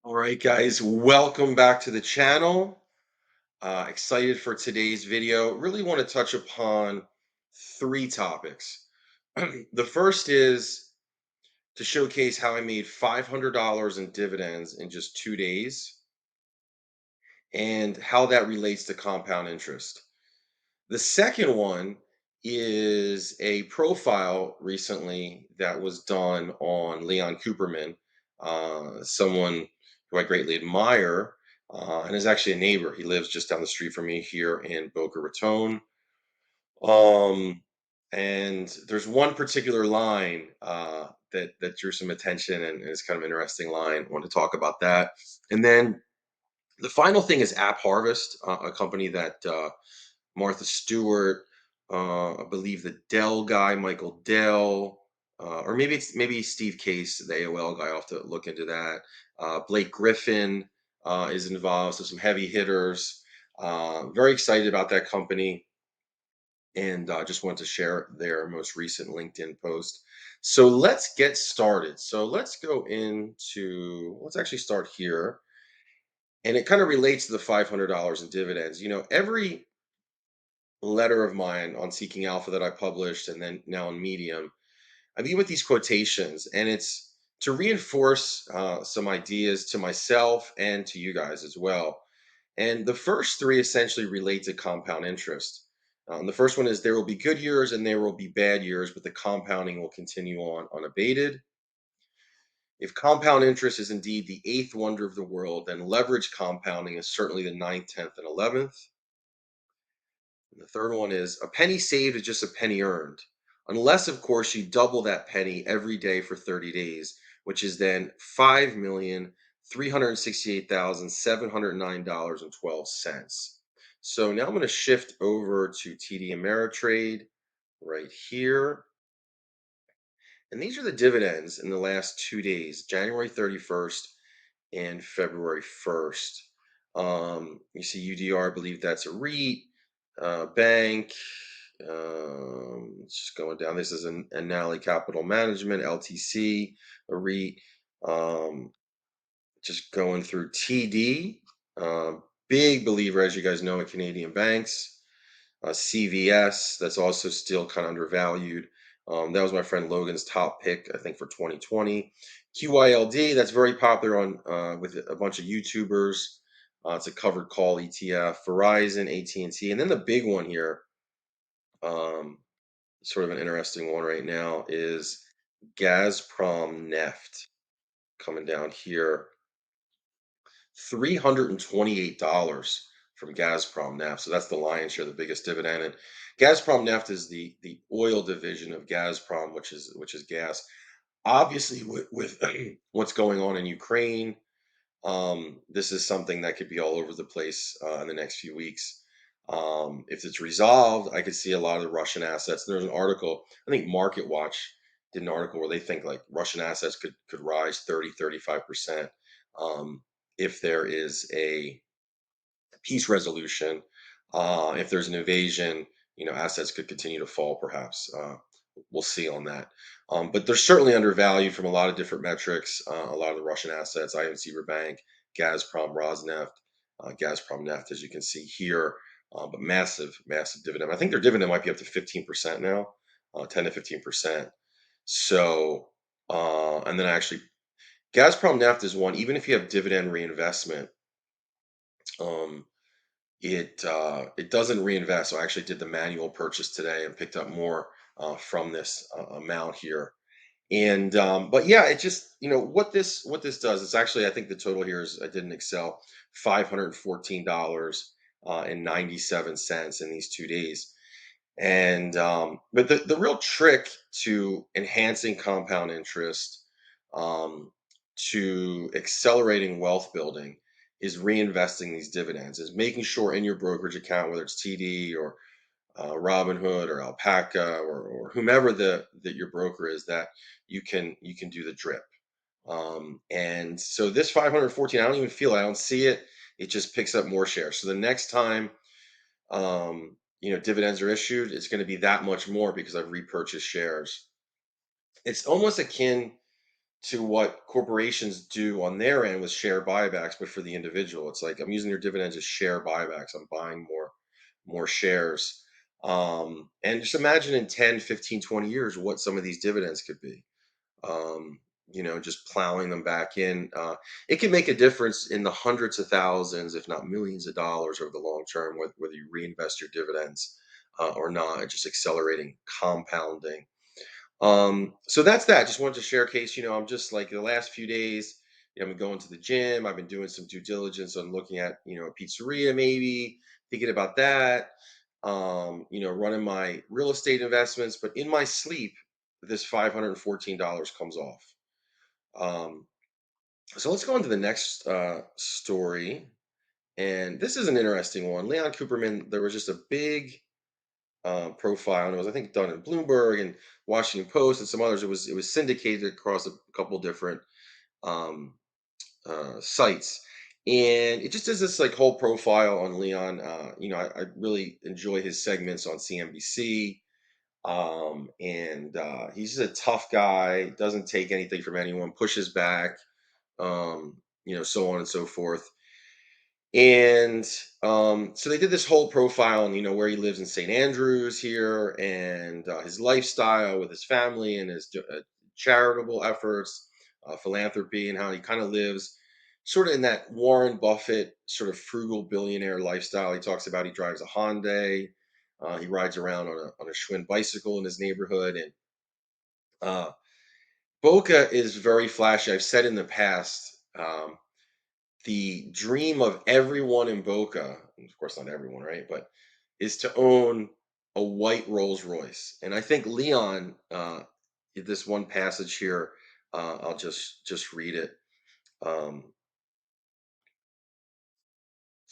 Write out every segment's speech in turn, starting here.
All right, guys, welcome back to the channel. Excited for today's video. Really want to touch upon three topics. The first is to showcase how I made $500 in dividends in just 2 days and how that relates to compound interest. The second one is a profile recently that was done on Leon Cooperman, someone who I greatly admire, and is actually a neighbor. He lives just down the street from me here in Boca Raton. Um, and there's one particular line that drew some attention and is kind of an interesting line. I want to talk about that. And then the final thing is AppHarvest, a company that Martha Stewart, I believe the Dell guy, Michael Dell, or maybe Steve Case, the AOL guy. I'll have to look into that. Blake Griffin is involved, so some heavy hitters. Very excited about that company, and just wanted to share their most recent LinkedIn post. So let's get started. So let's actually start here, and it kind of relates to the $500 in dividends. Every letter of mine on Seeking Alpha that I published and then now on Medium, I begin with these quotations, and it's to reinforce some ideas to myself and to you guys as well. And the first three essentially relate to compound interest. The first one is there will be good years and there will be bad years, but the compounding will continue on unabated. If compound interest is indeed the eighth wonder of the world, then leverage compounding is certainly the ninth, 10th, and 11th. And the third one is a penny saved is just a penny earned. Unless, of course, you double that penny every day for 30 days, which is then $5,368,709.12. So now I'm going to shift over to TD Ameritrade right here. And these are the dividends in the last 2 days, January 31st and February 1st. You see UDR, I believe that's a REIT, bank. It's just going down. This is an Annaly Capital Management, LTC, a REIT. Just going through TD. Big believer, as you guys know, in Canadian banks. CVS, that's also still kind of undervalued. That was my friend Logan's top pick, I think, for 2020. QYLD, that's very popular on with a bunch of YouTubers. It's a covered call ETF. Verizon, AT&T, and then the big one here, sort of an interesting one right now, is Gazprom Neft coming down here. $328 from Gazprom Neft. So that's the lion's share, the biggest dividend. And Gazprom Neft is the oil division of Gazprom, which is gas. Obviously, with what's going on in Ukraine, this is something that could be all over the place in the next few weeks. If it's resolved, I could see a lot of the Russian assets. There's an article, I think Market Watch did an article where they think like Russian assets could rise 30-35%. If there is a peace resolution. If there's an invasion, assets could continue to fall, perhaps. We'll see on that. But they're certainly undervalued from a lot of different metrics. A lot of the Russian assets, IMC Bank, Gazprom, Rosneft, Gazprom Neft, as you can see here. But massive, massive dividend. I think their dividend might be up to 15% now, 10 to 15%. So, and then actually, Gazprom Neft is one, even if you have dividend reinvestment, it doesn't reinvest. So I actually did the manual purchase today and picked up more from this amount here. And but yeah, it just what this does is actually, I think the total here is, I did in Excel, $514.97 in these 2 days. And but the real trick to enhancing compound interest, to accelerating wealth building, is reinvesting these dividends, is making sure in your brokerage account, whether it's TD or Robinhood or Alpaca or whomever that your broker is, that you can do the drip. And so this 514, I don't even feel it. I don't see it. It just picks up more shares. So the next time dividends are issued, it's going to be that much more because I've repurchased shares. It's almost akin to what corporations do on their end with share buybacks, but for the individual. It's like I'm using your dividends as share buybacks. I'm buying more shares. And just imagine in 10, 15, 20 years what some of these dividends could be. Um, just plowing them back in. It can make a difference in the hundreds of thousands, if not millions of dollars over the long term, whether you reinvest your dividends or not, just accelerating compounding. So that's that. Just wanted to share a case. I'm just like the last few days, I've been going to the gym. I've been doing some due diligence on looking at, a pizzeria, maybe thinking about that. Running my real estate investments, but in my sleep, this $514 comes off. Um, so let's go on to the next story. And this is an interesting one. Leon Cooperman, there was just a big profile, and it was, I think, done in Bloomberg and Washington Post and some others. It was syndicated across a couple different um, sites, and it just does this like whole profile on Leon. I really enjoy his segments on CNBC, and he's just a tough guy. Doesn't take anything from anyone, pushes back, so on and so forth. And so they did this whole profile and where he lives in St. Andrews here, and his lifestyle with his family and his charitable efforts, philanthropy, and how he kind of lives sort of in that Warren Buffett sort of frugal billionaire lifestyle. He talks about he drives a Hyundai, he rides around on a Schwinn bicycle in his neighborhood, and uh, Boca is very flashy. I've said in the past. The dream of everyone in Boca, and of course not everyone, right? But is to own a white Rolls Royce. And I think Leon, this one passage here, I'll just read it. Um,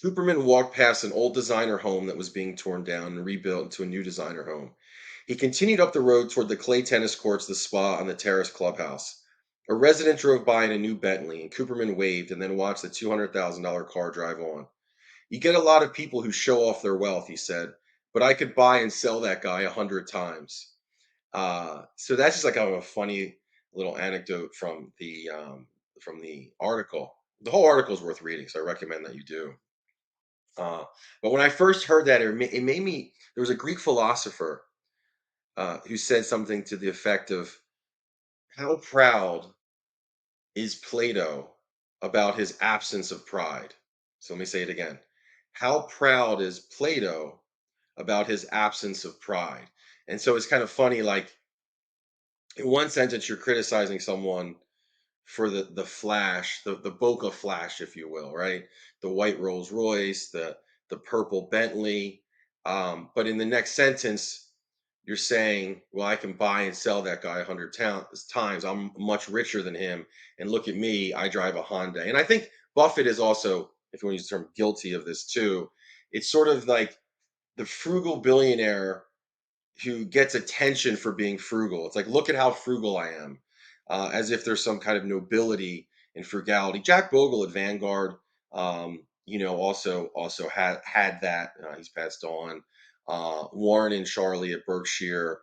Cooperman walked past an old designer home that was being torn down and rebuilt into a new designer home. He continued up the road toward the clay tennis courts, the spa, and the terrace clubhouse. A resident drove by in a new Bentley, and Cooperman waved and then watched the $200,000 car drive on. You get a lot of people who show off their wealth, he said, but I could buy and sell that guy 100 times. So that's just like a funny little anecdote from the article. The whole article is worth reading, so I recommend that you do. But when I first heard that, it made me. There was a Greek philosopher who said something to the effect of, "How proud is Plato about his absence of pride?" So let me say it again. How proud is Plato about his absence of pride? And so it's kind of funny, like in one sentence, you're criticizing someone for the flash, the Boca flash, if you will, right? The white Rolls Royce, the purple Bentley. But in the next sentence, you're saying, well, I can buy and sell that guy 100 times. I'm much richer than him. And look at me, I drive a Honda. And I think Buffett is also, if you want to use the term, guilty of this too. It's sort of like the frugal billionaire who gets attention for being frugal. It's like, look at how frugal I am, as if there's some kind of nobility in frugality. Jack Bogle at Vanguard, also had that. He's passed on. Warren and Charlie at Berkshire,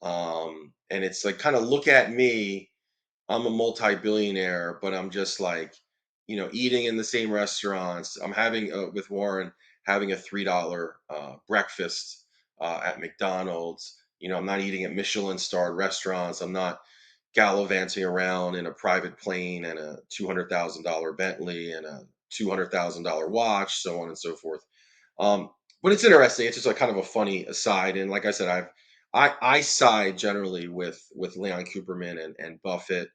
and it's like, kind of look at me. I'm a multi-billionaire, but I'm just like, eating in the same restaurants. I'm having with Warren having a $3 breakfast at McDonald's. I'm not eating at Michelin-starred restaurants. I'm not gallivanting around in a private plane and a $200,000 Bentley and a $200,000 watch, so on and so forth. But it's interesting. It's just like kind of a funny aside. And like I said, I side generally with Leon Cooperman and Buffett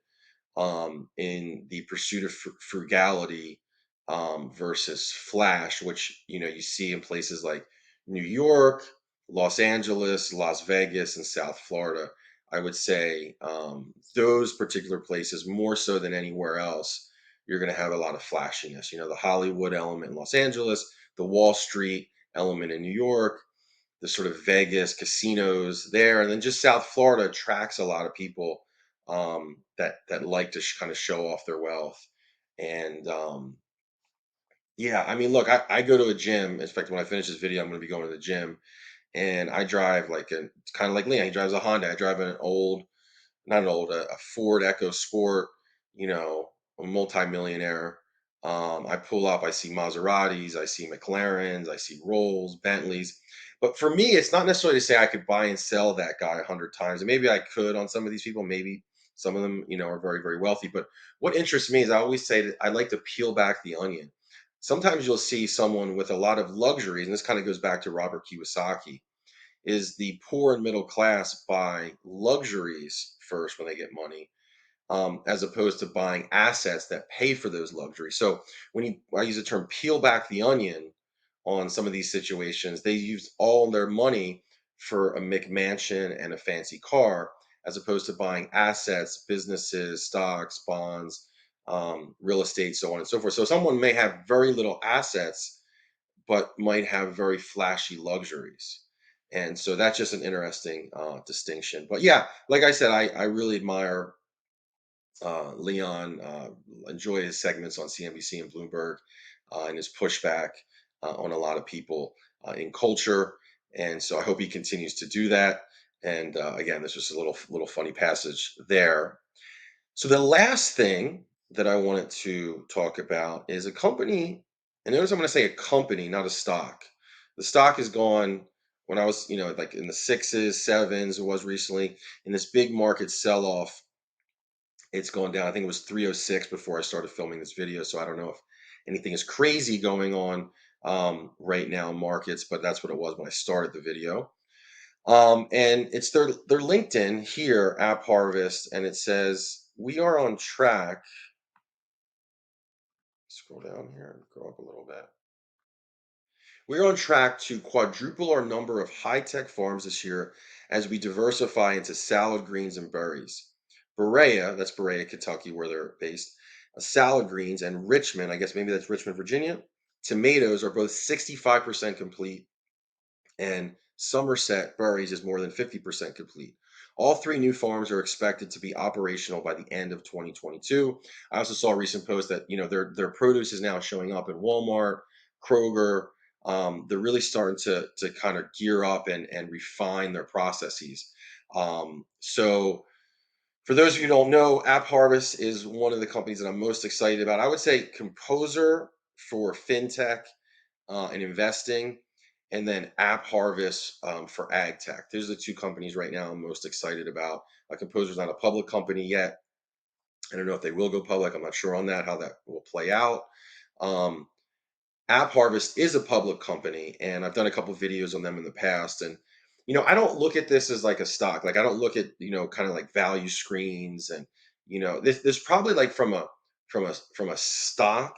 in the pursuit of frugality versus flash, which you see in places like New York, Los Angeles, Las Vegas, and South Florida. I would say those particular places, more so than anywhere else, you're going to have a lot of flashiness. The Hollywood element in Los Angeles, the Wall Street element in New York, the sort of Vegas casinos there, and then just South Florida attracts a lot of people that like to kind of show off their wealth. And yeah, I mean, look, I go to a gym. In fact, when I finish this video, I'm going to be going to the gym, and I drive like it's kind of like Leon. He drives a Honda. I drive an old, not an old, a Ford Echo Sport. a multimillionaire. I pull up, I see Maseratis, I see McLarens, I see Rolls, Bentleys. But for me, it's not necessarily to say I could buy and sell that guy 100 times. And maybe I could on some of these people. Maybe some of them, are very, very wealthy. But what interests me is I always say that I like to peel back the onion. Sometimes you'll see someone with a lot of luxuries, and this kind of goes back to Robert Kiyosaki, is the poor and middle class buy luxuries first when they get money, as opposed to buying assets that pay for those luxuries. So I use the term peel back the onion on some of these situations, they use all their money for a McMansion and a fancy car, as opposed to buying assets, businesses, stocks, bonds, real estate, so on and so forth. So someone may have very little assets, but might have very flashy luxuries. And so that's just an interesting distinction. But yeah, like I said, I really admire Leon, enjoy his segments on CNBC and Bloomberg, and his pushback on a lot of people in culture. And so I hope he continues to do that. And again, this was a little funny passage there. So the last thing that I wanted to talk about is a company. And notice I'm going to say a company, not a stock. The stock is gone when I was, like in the sixes, sevens, it was recently in this big market sell off. It's gone down. I think it was 306 before I started filming this video. So I don't know if anything is crazy going on right now in markets, but that's what it was when I started the video. And it's their LinkedIn here, AppHarvest, and it says we are on track. Scroll down here and go up a little bit. We're on track to quadruple our number of high-tech farms this year as we diversify into salad greens and berries. Berea, that's Berea, Kentucky, where they're based, salad greens, and Richmond, I guess maybe that's Richmond, Virginia, tomatoes are both 65% complete, and Somerset berries is more than 50% complete. All three new farms are expected to be operational by the end of 2022. I also saw a recent post that their produce is now showing up in Walmart, Kroger. They're really starting to kind of gear up and refine their processes. So for those of you who don't know, App Harvest is one of the companies that I'm most excited about. I would say Composer for fintech and investing, and then App Harvest for ag tech. Those are the two companies right now I'm most excited about. Composer's not a public company yet. I don't know if they will go public. I'm not sure on that, how that will play out. Um, App Harvest is a public company, and I've done a couple videos on them in the past. And I don't look at this as like a stock. Like I don't look at kind of like value screens, and this probably like from a stock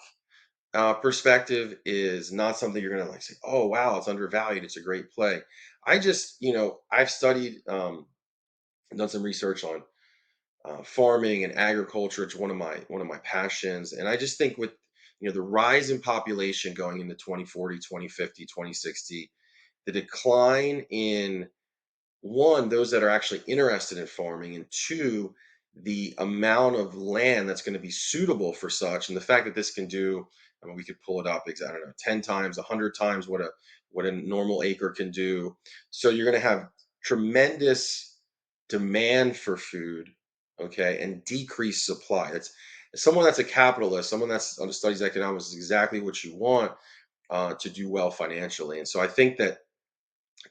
perspective is not something you're going to like say, oh, wow, it's undervalued. It's a great play. I just, I've studied, done some research on farming and agriculture. It's one of my passions. And I just think with, the rise in population going into 2040, 2050, 2060, the decline in one, those that are actually interested in farming, and two, the amount of land that's going to be suitable for such, and the fact that this can do, I mean, we could pull it up, I don't know, 10 times, 100 times what a normal acre can do. So you're going to have tremendous demand for food, okay, and decreased supply. That's someone that's a capitalist, someone that's studies economics, is exactly what you want to do well financially. And so I think that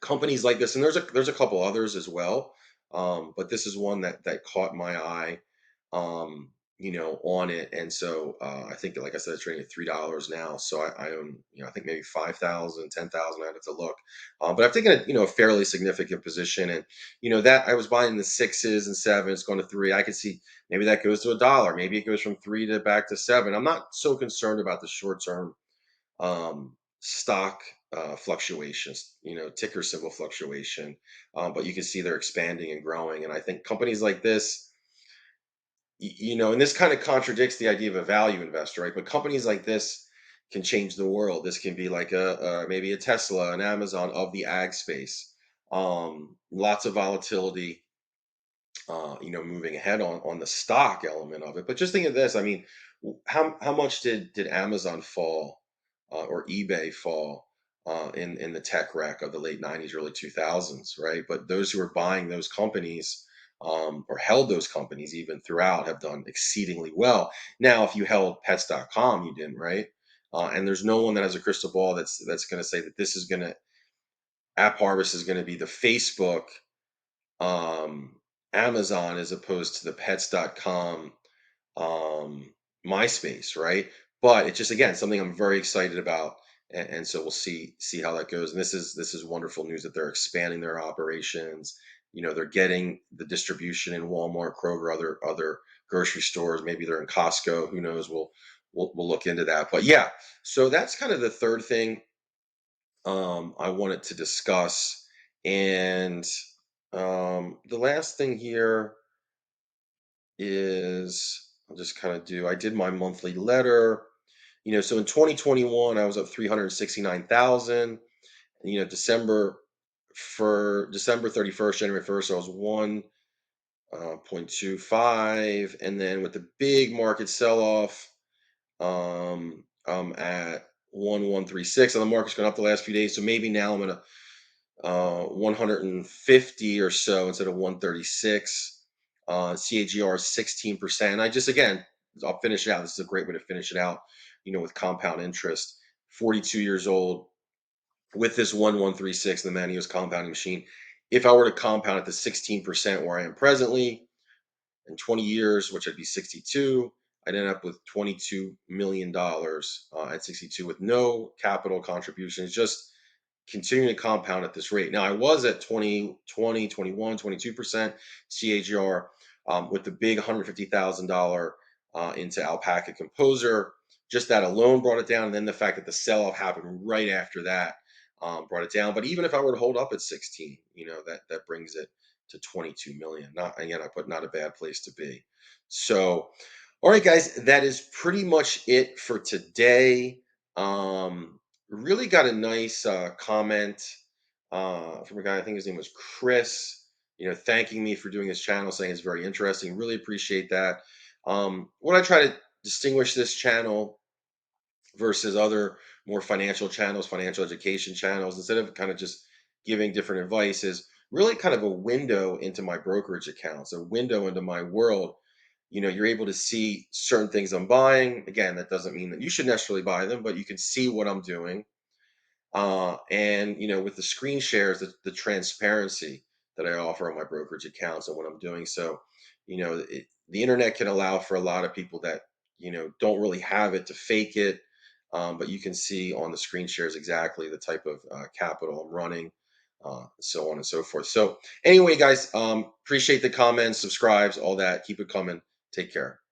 companies like this, and there's a couple others as well, but this is one that caught my eye, on it. And so I think, like I said, it's trading at $3 now. So I own, I think maybe 5,000, 10,000. I'd have to look, but I've taken a fairly significant position, and that I was buying the sixes and sevens, going to three. I could see maybe that goes to $1. Maybe it goes from three to back to seven. I'm not so concerned about the short term stock fluctuations, ticker symbol fluctuation. But you can see they're expanding and growing. And I think companies like this, and this kind of contradicts the idea of a value investor, right? But companies like this can change the world. This can be like maybe a Tesla, an Amazon of the ag space. Lots of volatility, moving ahead on the stock element of it. But just think of this. I mean, how much did Amazon fall or eBay fall in the tech wreck of the late 90s, early 2000s, right? But those who were buying those companies or held those companies even throughout have done exceedingly well. Now, if you held pets.com, you didn't, right? And there's no one that has a crystal ball that's going to say that this is going to AppHarvest is going to be the Facebook, um, Amazon, as opposed to the pets.com, um, MySpace, right? But it's just, again, something I'm very excited about, and so we'll see how that goes. And this is wonderful news that they're expanding their operations. They're getting the distribution in Walmart, Kroger, other grocery stores. Maybe they're in Costco. Who knows? We'll look into that. But yeah, so that's kind of the third thing I wanted to discuss. And the last thing here is I'll just kind of I did my monthly letter. So in 2021, I was up 369,000. December 31st, January 1st, I was 1.25. And then with the big market sell off, I'm at 1,136, and the market's gone up the last few days. So maybe now I'm gonna 150 or so instead of 136. CAGR is 16%. I just, again, I'll finish it out. This is a great way to finish it out, with compound interest. 42 years old with this 1136, the Maneos compounding machine. If I were to compound at the 16% where I am presently in 20 years, which I'd be 62, I'd end up with $22 million at 62 with no capital contributions, just continuing to compound at this rate. Now, I was at 20, 21, 22% CAGR with the big $150,000 into Alpaca Composer. Just that alone brought it down. And then the fact that the sell-off happened right after that brought it down. But even if I were to hold up at 16, that brings it to 22 million. Not, again, I put not a bad place to be. So, all right, guys, that is pretty much it for today. Really got a nice comment from a guy, I think his name was Chris, thanking me for doing his channel, saying it's very interesting. Really appreciate that. What I try to distinguish this channel versus other more financial channels, financial education channels, instead of kind of just giving different advice, is really kind of a window into my brokerage accounts, a window into my world. You're able to see certain things I'm buying. Again, that doesn't mean that you should necessarily buy them, but you can see what I'm doing. And with the screen shares, the transparency that I offer on my brokerage accounts and what I'm doing. So, the internet can allow for a lot of people that don't really have it to fake it, but you can see on the screen shares exactly the type of capital I'm running, so on and so forth. So anyway, guys, appreciate the comments, subscribes, all that. Keep it coming. Take care.